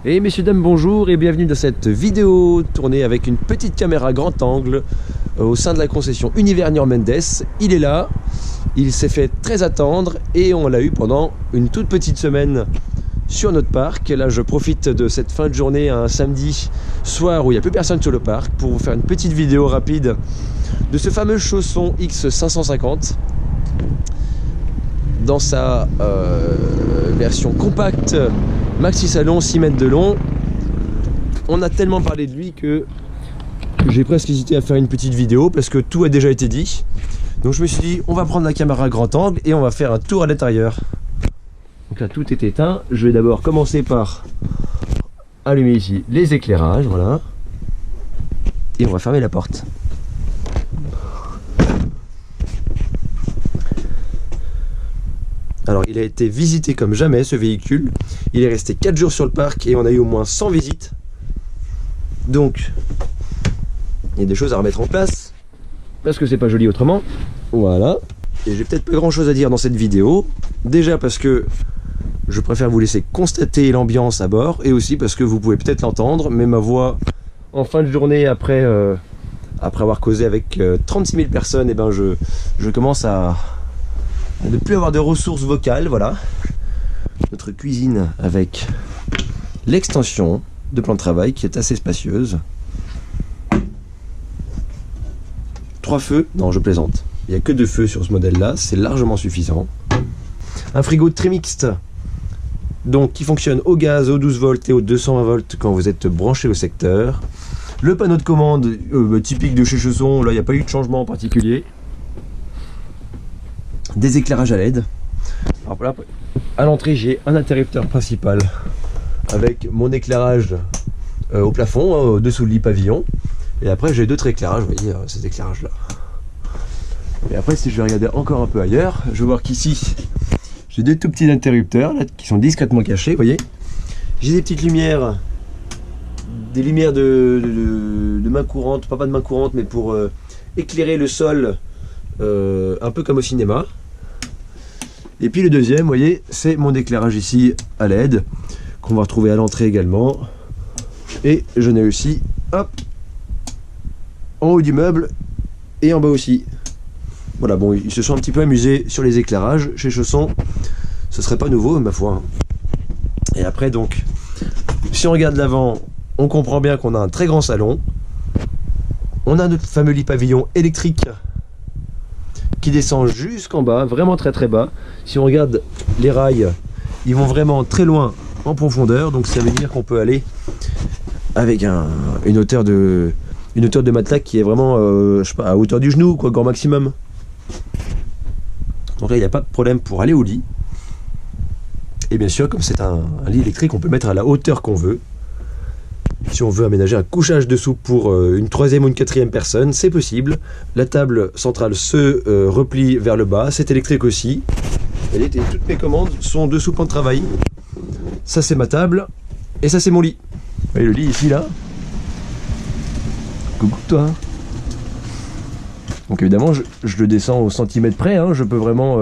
Et messieurs dames bonjour et bienvenue dans cette vidéo tournée avec une petite caméra grand angle au sein de la concession Univers Niort Mendes. Il est là, il s'est fait très attendre et on l'a eu pendant une toute petite semaine sur notre parc. Là je profite de cette fin de journée, un samedi soir où il n'y a plus personne sur le parc, pour vous faire une petite vidéo rapide de ce fameux chausson X550 dans sa version compacte maxi salon 6 mètres de long. On a tellement parlé de lui que j'ai presque hésité à faire une petite vidéo parce que tout a déjà été dit. Donc je me suis dit on va prendre la caméra grand angle et on va faire un tour à l'intérieur. Donc là tout est éteint. Je vais d'abord commencer par allumer ici les éclairages, voilà. Et on va fermer la porte. Alors il a été visité comme jamais ce véhicule, il est resté 4 jours sur le parc et on a eu au moins 100 visites. Donc il y a des choses à remettre en place, parce que c'est pas joli autrement. Voilà, et j'ai peut-être pas grand chose à dire dans cette vidéo. Déjà parce que je préfère vous laisser constater l'ambiance à bord, et aussi parce que vous pouvez peut-être l'entendre, mais ma voix en fin de journée après avoir causé avec 36 000 personnes, et ben je commence à ne plus avoir de ressources vocales. Voilà notre cuisine avec l'extension de plan de travail qui est assez spacieuse. 3 feux, non je plaisante, il n'y a que 2 feux sur ce modèle là, c'est largement suffisant. Un frigo très mixte, donc qui fonctionne au gaz, au 12 volts et au 220 volts quand vous êtes branché au secteur. Le panneau de commande typique de chez Chausson, là il n'y a pas eu de changement en particulier. Des éclairages à LED. Alors là, à l'entrée j'ai un interrupteur principal avec mon éclairage au plafond, au-dessous du lit pavillon, et après j'ai d'autres éclairages, vous voyez ces éclairages là. Et après si je vais regarder encore un peu ailleurs, je vais voir qu'ici j'ai des tout petits interrupteurs là, qui sont discrètement cachés, vous voyez. J'ai des petites lumières, des lumières de main courante, pas de main courante, mais pour éclairer le sol, un peu comme au cinéma. Et puis le deuxième, vous voyez, c'est mon éclairage ici à LED qu'on va retrouver à l'entrée également. Et j'en ai aussi, hop, en haut du meuble et en bas aussi. Voilà, bon, ils se sont un petit peu amusés sur les éclairages chez Chausson. Ce serait pas nouveau, ma foi. Et après, donc, si on regarde l'avant, on comprend bien qu'on a un très grand salon. On a notre fameux lit pavillon électrique qui descend jusqu'en bas, vraiment très très bas. Si on regarde les rails, ils vont vraiment très loin en profondeur, donc ça veut dire qu'on peut aller avec une hauteur de matelas qui est vraiment je sais pas, à hauteur du genou, quoi, grand maximum. Donc là il n'y a pas de problème pour aller au lit. Et bien sûr, comme c'est un lit électrique, on peut mettre à la hauteur qu'on veut. Si on veut aménager un couchage dessous pour une 3e ou une 4e personne, c'est possible. La table centrale se replie vers le bas, c'est électrique aussi. Et toutes mes commandes sont dessous plan de travail. Ça c'est ma table, et ça c'est mon lit. Vous voyez le lit ici là. Coucou toi. Donc évidemment je le descends au centimètre près, hein. Je peux vraiment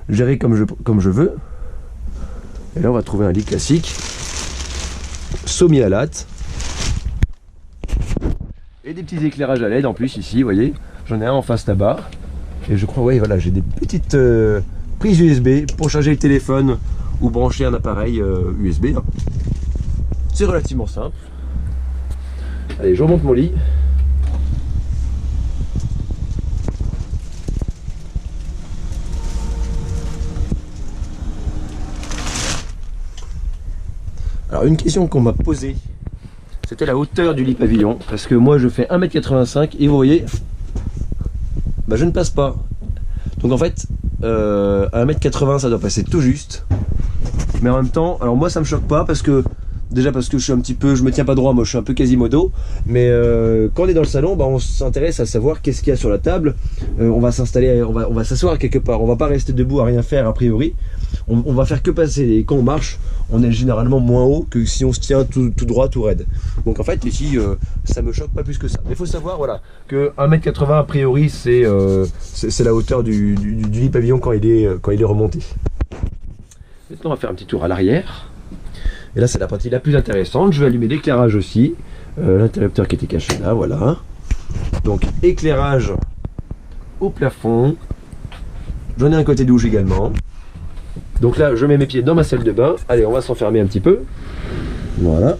gérer comme je veux. Et là on va trouver un lit classique, sommi à latte. Et des petits éclairages à LED en plus ici, vous voyez. J'en ai un en face là-bas. Et je crois, ouais, voilà, j'ai des petites prises USB pour charger le téléphone ou brancher un appareil USB. Hein. C'est relativement simple. Allez, je remonte mon lit. Alors, une question qu'on m'a posée, c'était la hauteur du lit pavillon, parce que moi je fais 1m85 et vous voyez, bah je ne passe pas. Donc en fait, à 1m80 ça doit passer tout juste. Mais en même temps, alors moi ça me choque pas parce que, déjà parce que je me tiens pas droit, moi je suis un peu quasimodo. Mais quand on est dans le salon, bah, on s'intéresse à savoir qu'est-ce qu'il y a sur la table. On va s'installer, on va s'asseoir quelque part, on va pas rester debout à rien faire a priori. On va faire que passer, et quand on marche, on est généralement moins haut que si on se tient tout droit, tout raide. Donc en fait ici, ça me choque pas plus que ça. Mais il faut savoir, voilà, que 1m80 a priori c'est la hauteur du lit pavillon quand il est remonté. Maintenant on va faire un petit tour à l'arrière. Et là c'est la partie la plus intéressante. Je vais allumer l'éclairage aussi. L'interrupteur qui était caché là, voilà. Donc éclairage au plafond. J'en ai un côté douche également. Donc là je mets mes pieds dans ma salle de bain. Allez, on va s'enfermer un petit peu. Voilà.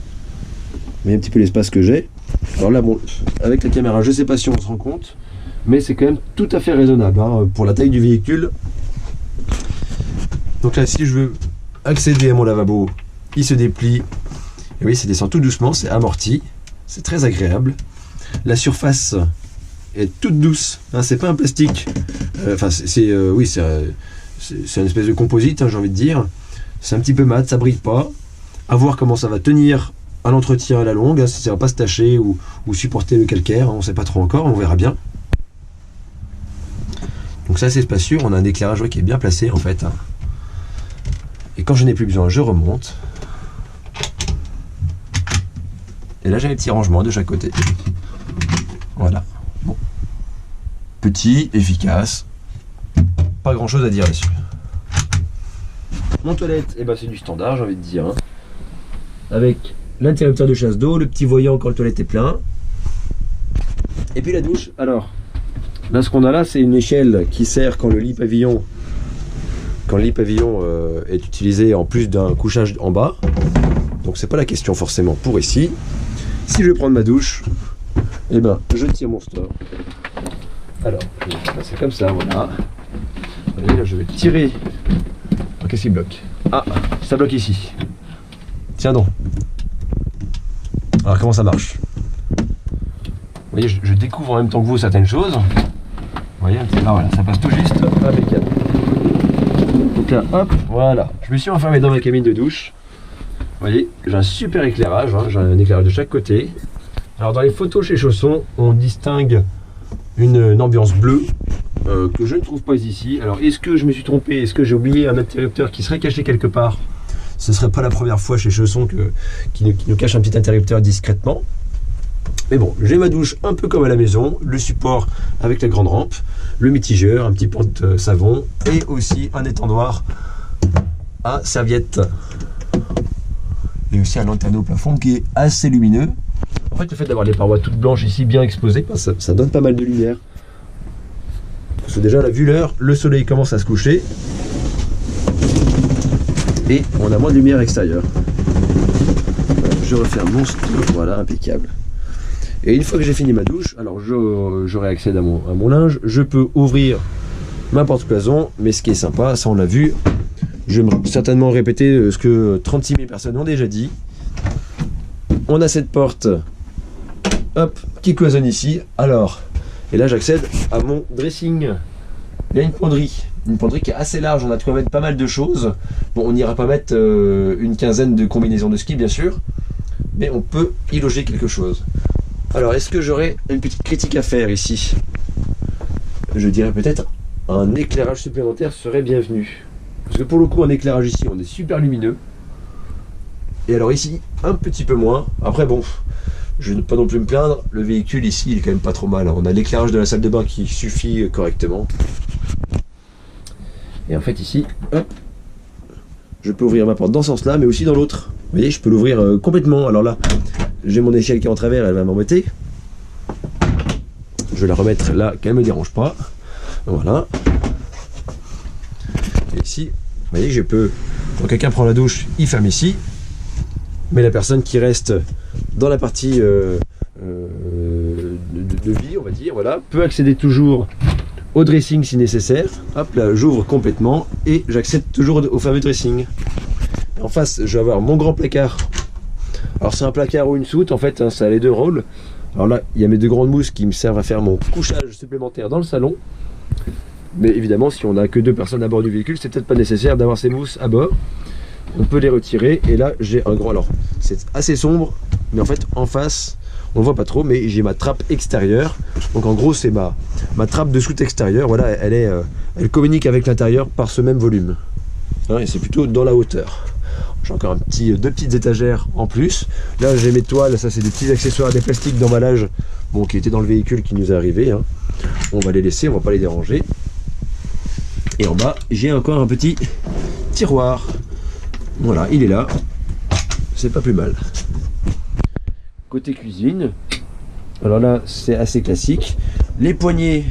Mais un petit peu l'espace que j'ai. Alors là bon, avec la caméra je sais pas si on se rend compte, mais c'est quand même tout à fait raisonnable hein, pour la taille du véhicule. Donc là si je veux accéder à mon lavabo, il se déplie. Et oui, ça descend tout doucement, c'est amorti. C'est très agréable. La surface est toute douce, hein, c'est pas un plastique. Enfin oui, c'est une espèce de composite, hein, j'ai envie de dire. C'est un petit peu mat, ça brille pas. À voir comment ça va tenir à l'entretien à la longue, hein, si ça va pas se tacher ou supporter le calcaire, hein, on sait pas trop encore, on verra bien. Donc ça c'est spacieux, on a un éclairage qui est bien placé en fait. Hein. Et quand je n'ai plus besoin, je remonte. Et là j'ai les petits rangements de chaque côté. Voilà. Bon. Petit, efficace. Pas grand chose à dire là-dessus. Mon toilette, eh ben, c'est du standard, j'ai envie de dire. Hein. Avec l'interrupteur de chasse d'eau, le petit voyant quand le toilette est plein. Et puis la douche. Alors, là ce qu'on a là, c'est une échelle qui sert quand le lit pavillon est utilisé en plus d'un couchage en bas. Donc c'est pas la question forcément pour ici. Si je vais prendre ma douche, eh ben je tire mon store. Alors, c'est comme ça, voilà. Et là, je vais tirer. Oh, qu'est-ce qui bloque? Ah, ça bloque ici. Tiens donc. Alors comment ça marche? Vous voyez, je découvre en même temps que vous certaines choses. Vous voyez, ah voilà, ça passe tout juste. Impeccable. Donc là, hop, voilà. Je me suis enfermé dans ma cabine de douche. Vous voyez, j'ai un super éclairage, hein, j'ai un éclairage de chaque côté. Alors dans les photos chez Chausson, on distingue une ambiance bleue que je ne trouve pas ici. Alors est-ce que je me suis trompé? Est-ce que j'ai oublié un interrupteur qui serait caché quelque part? Ce ne serait pas la première fois chez Chausson qui nous cache un petit interrupteur discrètement. Mais bon, j'ai ma douche un peu comme à la maison, le support avec la grande rampe, le mitigeur, un petit porte savon et aussi un étendoir à serviette. Et aussi un lanterneau au plafond qui est assez lumineux. En fait, le fait d'avoir les parois toutes blanches ici bien exposées, ça donne pas mal de lumière. Parce que déjà, là, vu l'heure, le soleil commence à se coucher. Et on a moins de lumière extérieure. Je referme mon stop, voilà, impeccable. Et une fois que j'ai fini ma douche, alors j'aurai accès à mon linge, je peux ouvrir ma porte-cloison, mais ce qui est sympa, ça on l'a vu, je vais certainement répéter ce que 36 000 personnes ont déjà dit. On a cette porte, hop, qui cloisonne ici, alors, et là j'accède à mon dressing. Il y a une penderie qui est assez large, on a de quoi mettre pas mal de choses. Bon, on n'ira pas mettre une quinzaine de combinaisons de ski bien sûr, mais on peut y loger quelque chose. Alors, est-ce que j'aurais une petite critique à faire ici? Je dirais peut-être un éclairage supplémentaire serait bienvenu. Parce que pour le coup, un éclairage ici, on est super lumineux. Et alors ici, un petit peu moins. Après bon, je ne veux pas non plus me plaindre, le véhicule ici, il est quand même pas trop mal. On a l'éclairage de la salle de bain qui suffit correctement. Et en fait ici, hop, je peux ouvrir ma porte dans ce sens-là, mais aussi dans l'autre. Vous voyez, je peux l'ouvrir complètement. Alors là, j'ai mon échelle qui est en travers, elle va m'embêter. Je vais la remettre là, qu'elle ne me dérange pas. Voilà. Et ici, vous voyez que je peux, quand quelqu'un prend la douche, il ferme ici. Mais la personne qui reste dans la partie de vie, on va dire, voilà, peut accéder toujours au dressing si nécessaire. Hop, là, j'ouvre complètement et j'accède toujours au fameux dressing. En face, je vais avoir mon grand placard. Alors c'est un placard ou une soute, en fait, hein, ça a les deux rôles. Alors là, il y a mes deux grandes mousses qui me servent à faire mon couchage supplémentaire dans le salon. Mais évidemment, si on n'a que 2 personnes à bord du véhicule, c'est peut-être pas nécessaire d'avoir ces mousses à bord. On peut les retirer et là, j'ai un grand... Alors, c'est assez sombre, mais en fait, en face, on ne voit pas trop, mais j'ai ma trappe extérieure. Donc en gros, c'est ma trappe de soute extérieure. Voilà, elle communique avec l'intérieur par ce même volume. Hein, et c'est plutôt dans la hauteur. J'ai encore 2 petites étagères en plus. Là j'ai mes toiles, ça c'est des petits accessoires, des plastiques d'emballage, bon, qui étaient dans le véhicule qui nous est arrivé. Hein. On va les laisser, on va pas les déranger. Et en bas j'ai encore un petit tiroir. Voilà, il est là. c'est pas plus mal. Côté cuisine, alors là c'est assez classique. Les poignées,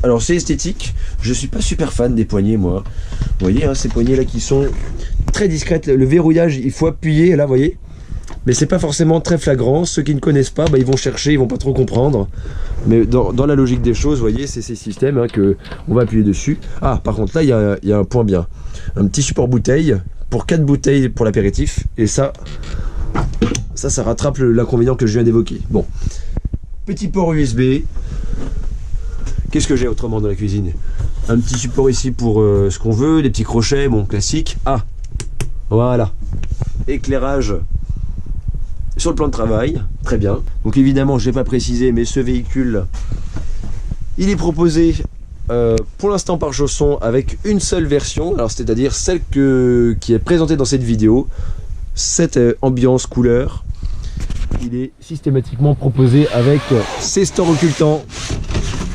alors c'est esthétique. Je suis pas super fan des poignées moi. Vous voyez hein, ces poignées là qui sont très discrètes. Le verrouillage il faut appuyer là, vous voyez. Mais c'est pas forcément très flagrant. Ceux qui ne connaissent pas, bah, ils vont chercher, ils vont pas trop comprendre. Mais dans la logique des choses, vous voyez, c'est ces systèmes hein, que on va appuyer dessus. Ah, par contre là, il y a un point bien. Un petit support bouteille pour 4 bouteilles pour l'apéritif. Et ça rattrape l'inconvénient que je viens d'évoquer. Bon, petit port USB. Qu'est-ce que j'ai autrement dans la cuisine? Un petit support ici pour ce qu'on veut, des petits crochets, bon, classique. Ah, voilà. Éclairage sur le plan de travail, très bien. Donc évidemment, je n'ai pas précisé, mais ce véhicule, il est proposé pour l'instant par Chausson avec une seule version, alors c'est-à-dire celle qui est présentée dans cette vidéo, cette ambiance couleur. Il est systématiquement proposé avec ses stores occultants,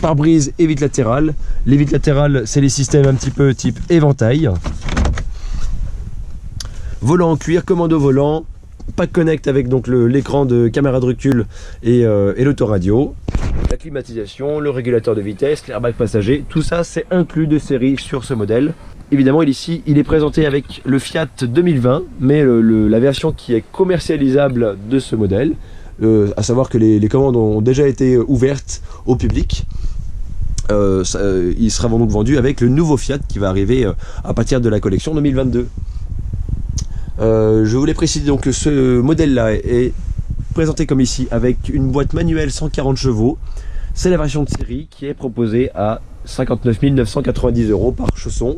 pare-brise et vitres latérales. Les vitres latérales, c'est les systèmes un petit peu type éventail. Volant en cuir, commande au volant. Pack Connect avec donc l'écran de caméra de recul et l'autoradio, la climatisation, le régulateur de vitesse, l'airbag passager, tout ça c'est inclus de série sur ce modèle. Évidemment ici il est présenté avec le Fiat 2020, mais la version qui est commercialisable de ce modèle, à savoir que les commandes ont déjà été ouvertes au public. Il sera donc vendu avec le nouveau Fiat qui va arriver à partir de la collection 2022. Je voulais préciser donc que ce modèle là est présenté comme ici avec une boîte manuelle 140 chevaux. C'est la version de série qui est proposée à 59 990 € par Chausson.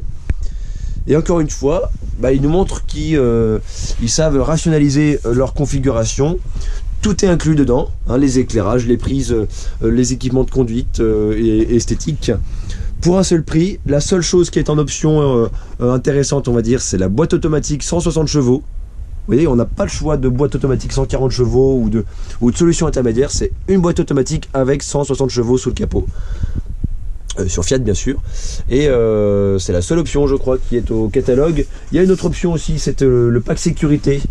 Et encore une fois, bah, ils nous montrent qu'ils savent rationaliser leur configuration. Tout est inclus dedans, hein, les éclairages, les prises, les équipements de conduite et esthétique. Pour un seul prix, la seule chose qui est en option intéressante, on va dire, c'est la boîte automatique 160 chevaux. Vous voyez, on n'a pas le choix de boîte automatique 140 chevaux ou de solution intermédiaire. C'est une boîte automatique avec 160 chevaux sous le capot. Sur Fiat, bien sûr. Et c'est la seule option, je crois, qui est au catalogue. Il y a une autre option aussi, c'est le pack sécurité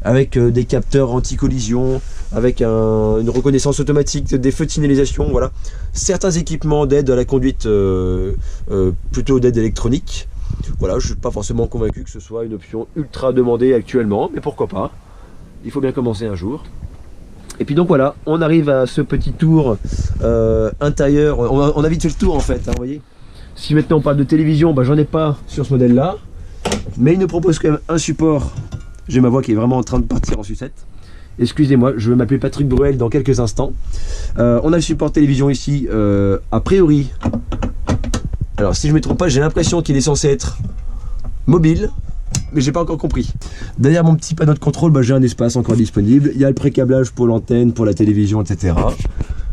avec des capteurs anti-collision, avec une reconnaissance automatique des feux de signalisation, voilà. Certains équipements d'aide à la conduite, plutôt d'aide électronique. Voilà, je ne suis pas forcément convaincu que ce soit une option ultra demandée actuellement, mais pourquoi pas. Il faut bien commencer un jour. Et puis donc voilà, on arrive à ce petit tour intérieur. On a vite fait le tour en fait, hein, vous voyez. Si maintenant on parle de télévision, bah, j'en ai pas sur ce modèle là, mais il nous propose quand même un support. J'ai ma voix qui est vraiment en train de partir en sucette. Excusez-moi, je vais m'appeler Patrick Bruel dans quelques instants. On a le support télévision ici, a priori. Alors si je ne me trompe pas, j'ai l'impression qu'il est censé être mobile, mais j'ai pas encore compris. Derrière mon petit panneau de contrôle, bah, j'ai un espace encore disponible. Il y a le pré-câblage pour l'antenne, pour la télévision, etc.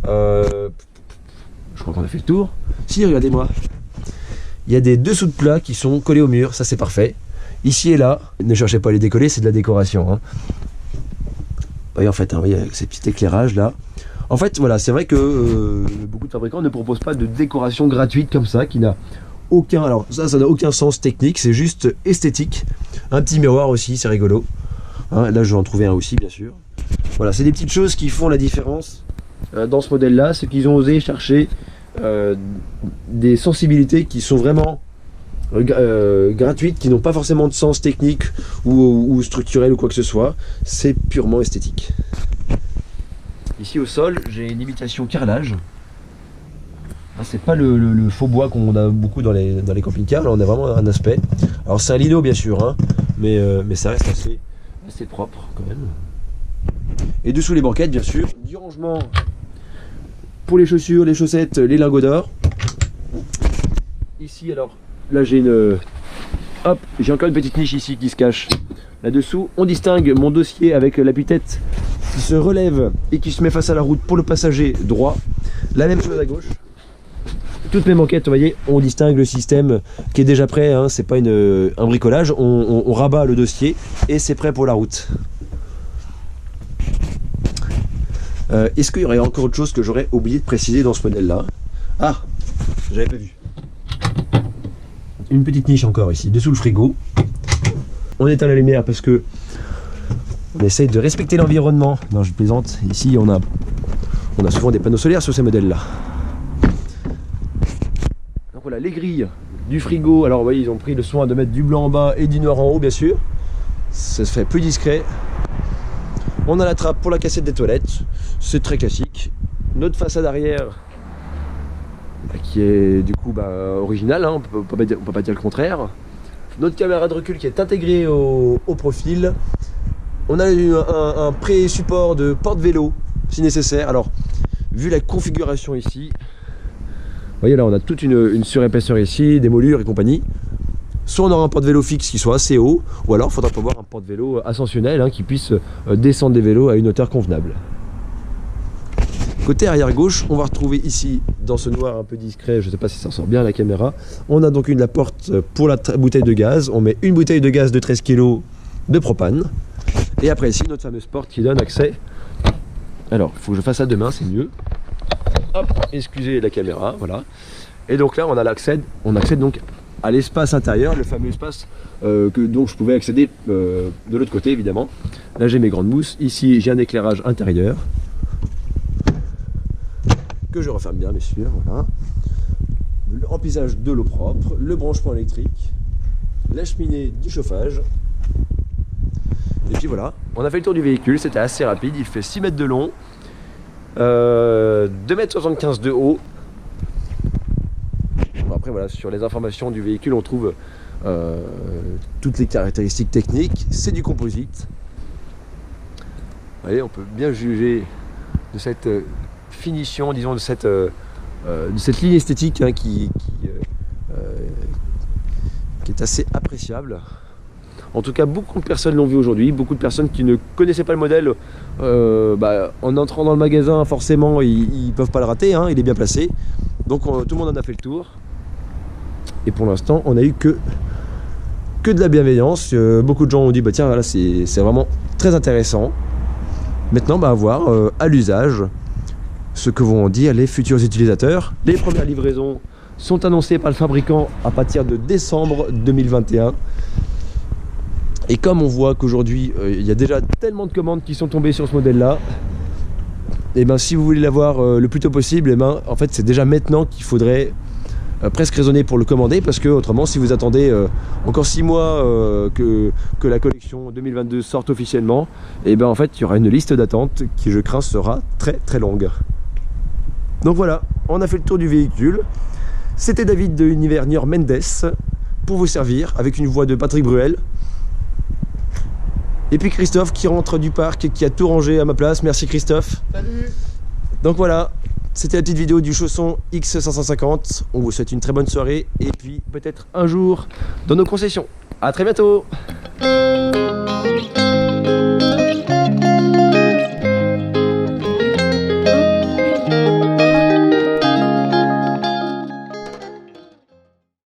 Je crois qu'on a fait le tour. Si, regardez-moi. Il y a des dessous de plats qui sont collés au mur, ça c'est parfait. Ici et là, ne cherchez pas à les décoller, c'est de la décoration. Hein. Vous voyez en fait, hein, vous voyez, avec ces petits éclairages là. En fait, voilà, c'est vrai que beaucoup de fabricants ne proposent pas de décoration gratuite comme ça, qui n'a aucun... Alors ça n'a aucun sens technique, c'est juste esthétique. Un petit miroir aussi, c'est rigolo. Hein, là, je vais en trouver un aussi, bien sûr. Voilà, c'est des petites choses qui font la différence dans ce modèle-là. C'est qu'ils ont osé chercher des sensibilités qui sont vraiment gratuites, qui n'ont pas forcément de sens technique ou structurel ou quoi que ce soit. C'est purement esthétique. Ici au sol, j'ai une imitation carrelage. Ah, c'est pas le faux bois qu'on a beaucoup dans les camping-cars. Là, on a vraiment un aspect. Alors c'est un lino bien sûr, hein, mais ça reste assez propre quand même. Et dessous les banquettes, bien sûr, du rangement pour les chaussures, les chaussettes, les lingots d'or. Ici, alors là j'ai hop, j'ai encore une petite niche ici qui se cache. Là-dessous, on distingue mon dossier avec l'appui-tête qui se relève et qui se met face à la route pour le passager droit. La même chose à gauche. Toutes mes banquettes, vous voyez, on distingue le système qui est déjà prêt, hein, c'est pas un bricolage, on rabat le dossier et c'est prêt pour la route. Est-ce qu'il y aurait encore autre chose que j'aurais oublié de préciser dans ce modèle-là? Ah, j'avais pas vu. Une petite niche encore ici, dessous le frigo. On éteint la lumière parce que On essaye de respecter l'environnement. Non, je plaisante. Ici, on a souvent des panneaux solaires sur ces modèles-là. Donc voilà, les grilles du frigo. Alors, vous voyez, ils ont pris le soin de mettre du blanc en bas et du noir en haut, bien sûr. Ça se fait plus discret. On a la trappe pour la cassette des toilettes. C'est très classique. Notre façade arrière, qui est du coup originale, hein, on peut pas dire le contraire. Notre caméra de recul qui est intégrée au profil. On a eu un pré-support de porte-vélo si nécessaire. Alors, vu la configuration ici, vous voyez là, on a toute une surépaisseur ici, des moulures et compagnie. Soit on aura un porte-vélo fixe qui soit assez haut, ou alors il faudra prévoir un porte-vélo ascensionnel hein, qui puisse descendre des vélos à une hauteur convenable. Côté arrière gauche, on va retrouver ici, dans ce noir un peu discret, je ne sais pas si ça ressort bien à la caméra, on a donc la porte pour la bouteille de gaz. On met une bouteille de gaz de 13 kg de propane. Et après ici, notre fameuse porte qui donne accès. Alors, il faut que je fasse ça demain, c'est mieux. Hop, excusez la caméra, voilà. Et donc là, on accède donc à l'espace intérieur, le fameux espace dont je pouvais accéder de l'autre côté, évidemment. Là, j'ai mes grandes mousses. Ici, j'ai un éclairage intérieur. Que je referme bien, bien sûr, voilà. Le remplissage de l'eau propre, le branchement électrique, la cheminée du chauffage. Et puis voilà, on a fait le tour du véhicule, c'était assez rapide, il fait 6 mètres de long, 2,75 m de haut. Bon, après voilà, sur les informations du véhicule, on trouve toutes les caractéristiques techniques, c'est du composite. Vous voyez, on peut bien juger de cette finition, disons, de cette ligne esthétique hein, qui est assez appréciable. En tout cas, beaucoup de personnes l'ont vu aujourd'hui, beaucoup de personnes qui ne connaissaient pas le modèle, en entrant dans le magasin, forcément, ils ne peuvent pas le rater, hein, il est bien placé. Donc tout le monde en a fait le tour. Et pour l'instant, on n'a eu que de la bienveillance. Beaucoup de gens ont dit, bah tiens, voilà, c'est vraiment très intéressant. Maintenant, à voir à l'usage ce que vont dire les futurs utilisateurs. Les premières livraisons sont annoncées par le fabricant à partir de décembre 2021. Et comme on voit qu'aujourd'hui, il y a déjà tellement de commandes qui sont tombées sur ce modèle-là, et ben si vous voulez l'avoir le plus tôt possible, et ben en fait c'est déjà maintenant qu'il faudrait presque raisonner pour le commander, parce que autrement, si vous attendez encore 6 mois que la collection 2022 sorte officiellement, et ben en fait il y aura une liste d'attente qui, je crains, sera très très longue. Donc voilà, on a fait le tour du véhicule. C'était David de Univers Niort Mendes pour vous servir avec une voix de Patrick Bruel. Et puis Christophe qui rentre du parc et qui a tout rangé à ma place. Merci Christophe. Salut. Donc voilà, c'était la petite vidéo du chausson X550. On vous souhaite une très bonne soirée et puis peut-être un jour dans nos concessions. À très bientôt.